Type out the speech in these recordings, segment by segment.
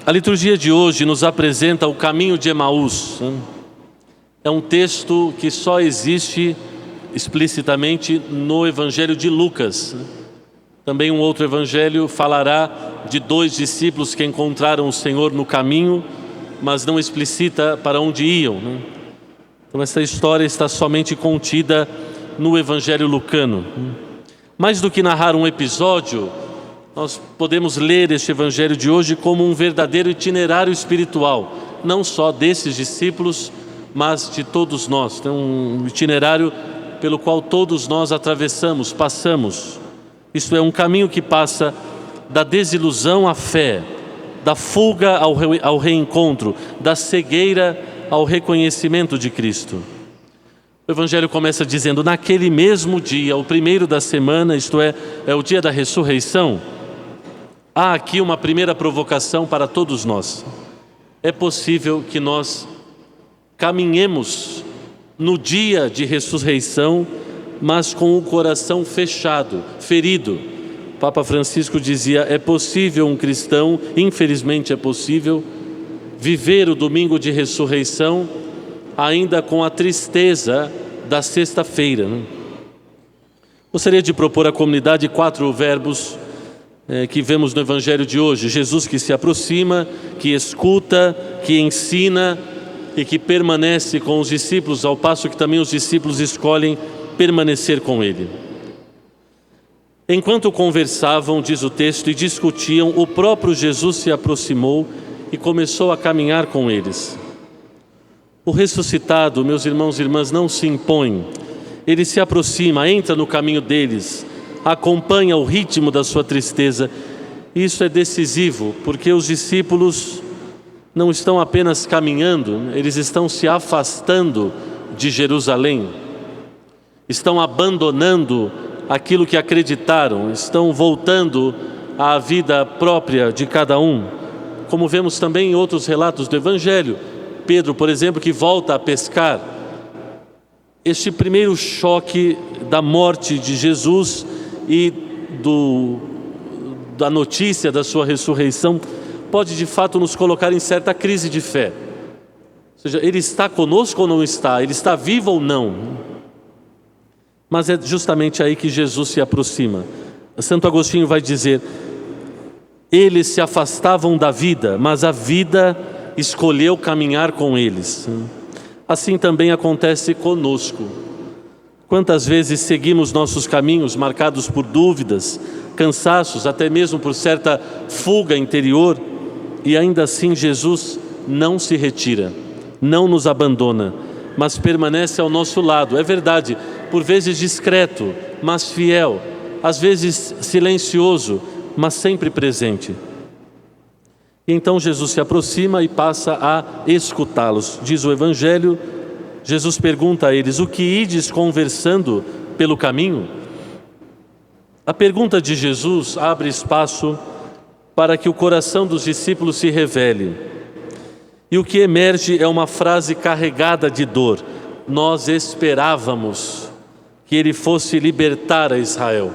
A liturgia de hoje nos apresenta o caminho de Emaús. É um texto que só existe explicitamente no Evangelho de Lucas. Também um outro evangelho falará de 2 discípulos que encontraram o Senhor no caminho, mas não explicita para onde iam. Então essa história está somente contida no Evangelho lucano. Mais do que narrar um episódio, nós podemos ler este Evangelho de hoje como um verdadeiro itinerário espiritual, não só desses discípulos, mas de todos nós. Então, um itinerário pelo qual todos nós atravessamos, passamos. Isto é, um caminho que passa da desilusão à fé, da fuga ao reencontro, da cegueira ao reconhecimento de Cristo. O Evangelho começa dizendo: naquele mesmo dia, o primeiro da semana, isto é o dia da ressurreição. Há aqui uma primeira provocação para todos nós. É possível que nós caminhemos no dia de ressurreição, mas com o coração fechado, ferido. O Papa Francisco dizia: é possível um cristão, infelizmente é possível, viver o domingo de ressurreição ainda com a tristeza da sexta-feira. Gostaria de propor à comunidade 4 verbos que vemos no Evangelho de hoje. Jesus que se aproxima, que escuta, que ensina e que permanece com os discípulos, ao passo que também os discípulos escolhem permanecer com Ele. Enquanto conversavam, diz o texto, e discutiam, o próprio Jesus se aproximou e começou a caminhar com eles. O ressuscitado, meus irmãos e irmãs, não se impõe. Ele se aproxima, entra no caminho deles, acompanha o ritmo da sua tristeza. Isso é decisivo, porque os discípulos não estão apenas caminhando, eles estão se afastando de Jerusalém, estão abandonando aquilo que acreditaram, estão voltando à vida própria de cada um, como vemos também em outros relatos do Evangelho. Pedro, por exemplo, que volta a pescar. Este primeiro choque da morte de Jesus e da notícia da sua ressurreição pode de fato nos colocar em certa crise de fé. Ou seja, Ele está conosco ou não está? Ele está vivo ou não? Mas é justamente aí que Jesus se aproxima. Santo Agostinho vai dizer: eles se afastavam da vida, mas a vida escolheu caminhar com eles. Assim também acontece conosco. Quantas vezes seguimos nossos caminhos marcados por dúvidas, cansaços, até mesmo por certa fuga interior, e ainda assim Jesus não se retira, não nos abandona, mas permanece ao nosso lado. É verdade, por vezes discreto, mas fiel, às vezes silencioso, mas sempre presente. E então Jesus se aproxima e passa a escutá-los. Diz o Evangelho, Jesus pergunta a eles: o que ides conversando pelo caminho? A pergunta de Jesus abre espaço para que o coração dos discípulos se revele. E o que emerge é uma frase carregada de dor: nós esperávamos que Ele fosse libertar a Israel,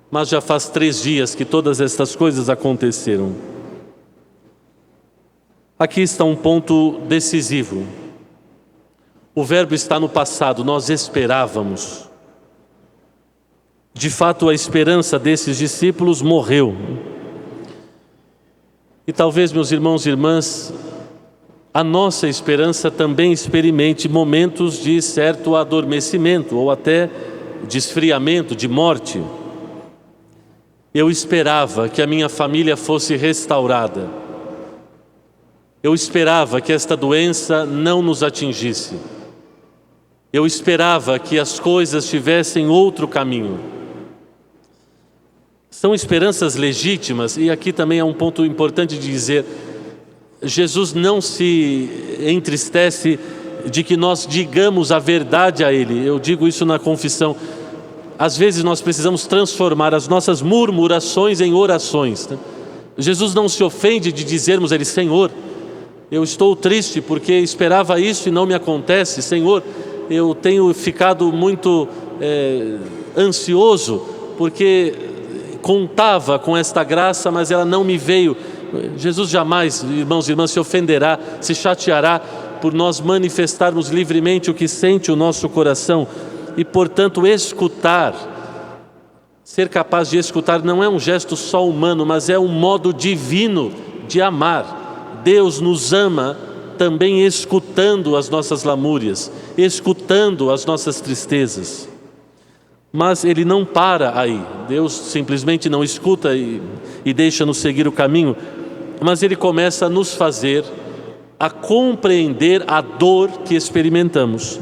mas já faz 3 dias que todas estas coisas aconteceram. Aqui está um ponto decisivo. O verbo está no passado, nós esperávamos. De fato, a esperança desses discípulos morreu. E talvez, meus irmãos e irmãs, a nossa esperança também experimente momentos de certo adormecimento ou até de esfriamento, de morte. Eu esperava que a minha família fosse restaurada. Eu esperava que esta doença não nos atingisse. Eu esperava que as coisas tivessem outro caminho. São esperanças legítimas, e aqui também é um ponto importante de dizer: Jesus não se entristece de que nós digamos a verdade a Ele. Eu digo isso na confissão. Às vezes nós precisamos transformar as nossas murmurações em orações. Jesus não se ofende de dizermos a Ele: Senhor, eu estou triste porque esperava isso e não me acontece. Senhor, eu tenho ficado muito ansioso porque contava com esta graça, mas ela não me veio. Jesus jamais, irmãos e irmãs, se ofenderá, se chateará por nós manifestarmos livremente o que sente o nosso coração. E, portanto, ser capaz de escutar não é um gesto só humano, mas é um modo divino de amar. Deus nos ama também escutando as nossas lamúrias, escutando as nossas tristezas. Mas Ele não para aí. Deus simplesmente não escuta e deixa-nos seguir o caminho, mas Ele começa a nos fazer a compreender a dor que experimentamos.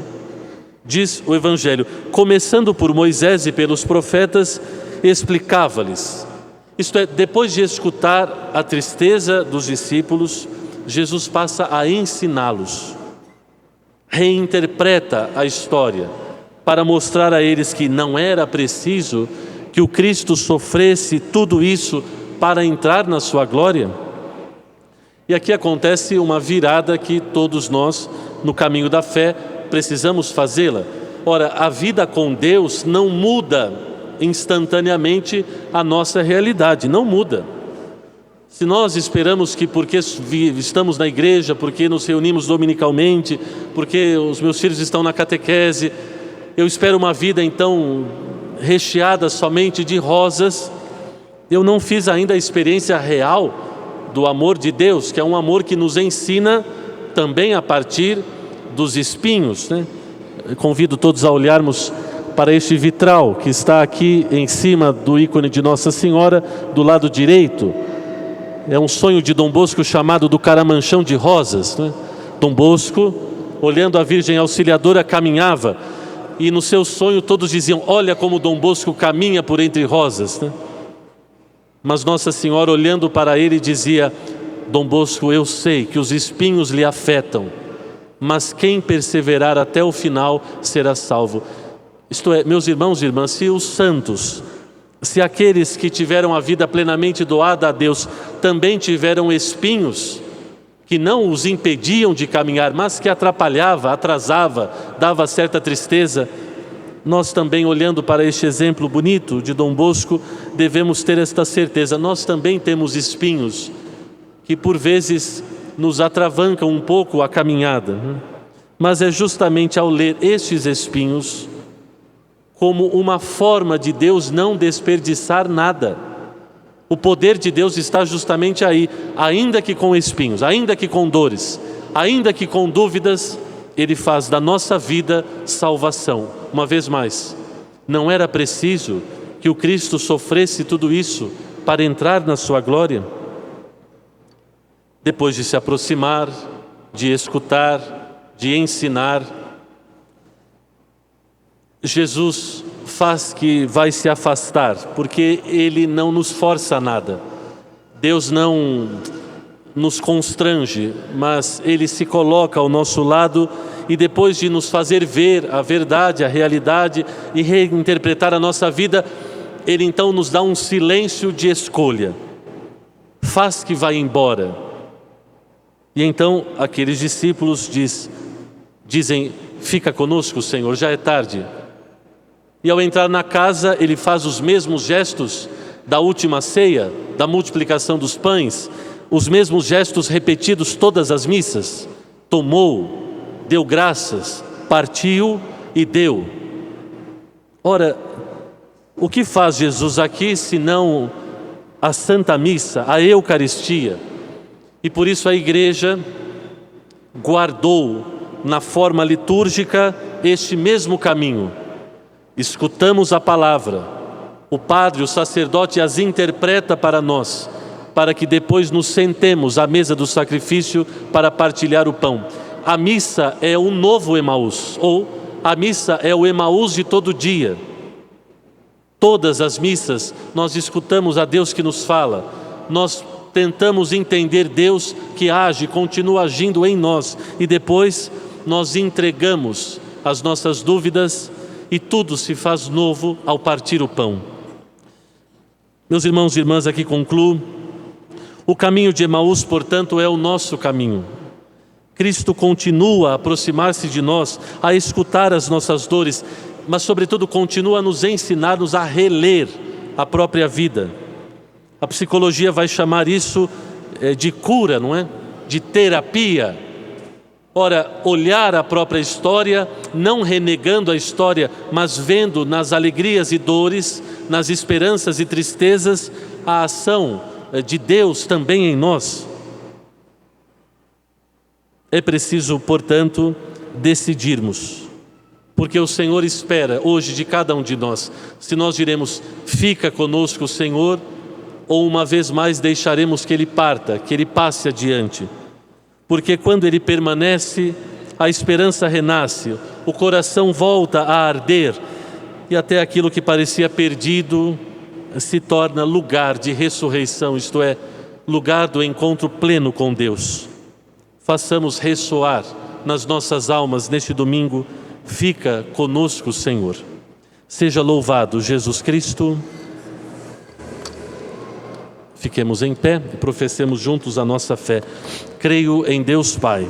Diz o Evangelho, começando por Moisés e pelos profetas, explicava-lhes. Isto é, depois de escutar a tristeza dos discípulos, Jesus passa a ensiná-los. Reinterpreta a história para mostrar a eles que não era preciso que o Cristo sofresse tudo isso para entrar na sua glória. E aqui acontece uma virada que todos nós, no caminho da fé, precisamos fazê-la. Ora, a vida com Deus não muda instantaneamente a nossa realidade, não muda. Se nós esperamos que porque estamos na igreja, porque nos reunimos dominicalmente, porque os meus filhos estão na catequese, eu espero uma vida então recheada somente de rosas, eu não fiz ainda a experiência real do amor de Deus, que é um amor que nos ensina também a partir dos espinhos, né? Eu convido todos a olharmos para este vitral que está aqui em cima do ícone de Nossa Senhora, do lado direito. É um sonho de Dom Bosco chamado do Caramanchão de Rosas, né? Dom Bosco, olhando a Virgem Auxiliadora, caminhava, e no seu sonho todos diziam, olha como Dom Bosco caminha por entre rosas, né? Mas Nossa Senhora, olhando para ele, dizia, Dom Bosco, eu sei que os espinhos lhe afetam, mas quem perseverar até o final será salvo. Isto é, meus irmãos e irmãs, se os santos, se aqueles que tiveram a vida plenamente doada a Deus, também tiveram espinhos que não os impediam de caminhar, mas que atrapalhava, atrasava, dava certa tristeza, nós também, olhando para este exemplo bonito de Dom Bosco, devemos ter esta certeza. Nós também temos espinhos que por vezes nos atravancam um pouco a caminhada, né? Mas é justamente ao ler estes espinhos como uma forma de Deus não desperdiçar nada. O poder de Deus está justamente aí, ainda que com espinhos, ainda que com dores, ainda que com dúvidas, Ele faz da nossa vida salvação. Uma vez mais, não era preciso que o Cristo sofresse tudo isso para entrar na sua glória? Depois de se aproximar, de escutar, de ensinar, Jesus faz que vai se afastar, porque Ele não nos força a nada. Deus não nos constrange, mas Ele se coloca ao nosso lado e depois de nos fazer ver a verdade, a realidade e reinterpretar a nossa vida, Ele então nos dá um silêncio de escolha. Faz que vá embora. E então aqueles discípulos dizem, fica conosco, Senhor, já é tarde. E ao entrar na casa, Ele faz os mesmos gestos da última ceia, da multiplicação dos pães, os mesmos gestos repetidos todas as missas. Tomou, deu graças, partiu e deu. Ora, o que faz Jesus aqui senão a Santa Missa, a Eucaristia? E por isso a Igreja guardou na forma litúrgica este mesmo caminho. Escutamos a palavra, o padre, o sacerdote as interpreta para nós, para que depois nos sentemos à mesa do sacrifício para partilhar o pão. A missa é um novo Emaús, ou a missa é o Emaús de todo dia. Todas as missas nós escutamos a Deus que nos fala, nós tentamos entender Deus que age, continua agindo em nós, e depois nós entregamos as nossas dúvidas e tudo se faz novo ao partir o pão. Meus irmãos e irmãs, aqui concluo. O caminho de Emaús, portanto, é o nosso caminho. Cristo continua a aproximar-se de nós, a escutar as nossas dores, mas sobretudo continua a nos ensinar-nos a reler a própria vida. A psicologia vai chamar isso de cura, não é? De terapia. Ora, olhar a própria história, não renegando a história, mas vendo nas alegrias e dores, nas esperanças e tristezas, a ação de Deus também em nós. É preciso, portanto, decidirmos, porque o Senhor espera hoje de cada um de nós, se nós diremos, fica conosco, Senhor, ou uma vez mais deixaremos que Ele parta, que Ele passe adiante. Porque quando Ele permanece, a esperança renasce, o coração volta a arder, e até aquilo que parecia perdido se torna lugar de ressurreição, isto é, lugar do encontro pleno com Deus. Façamos ressoar nas nossas almas neste domingo, fica conosco, Senhor. Seja louvado Jesus Cristo. Fiquemos em pé e professemos juntos a nossa fé. Creio em Deus Pai,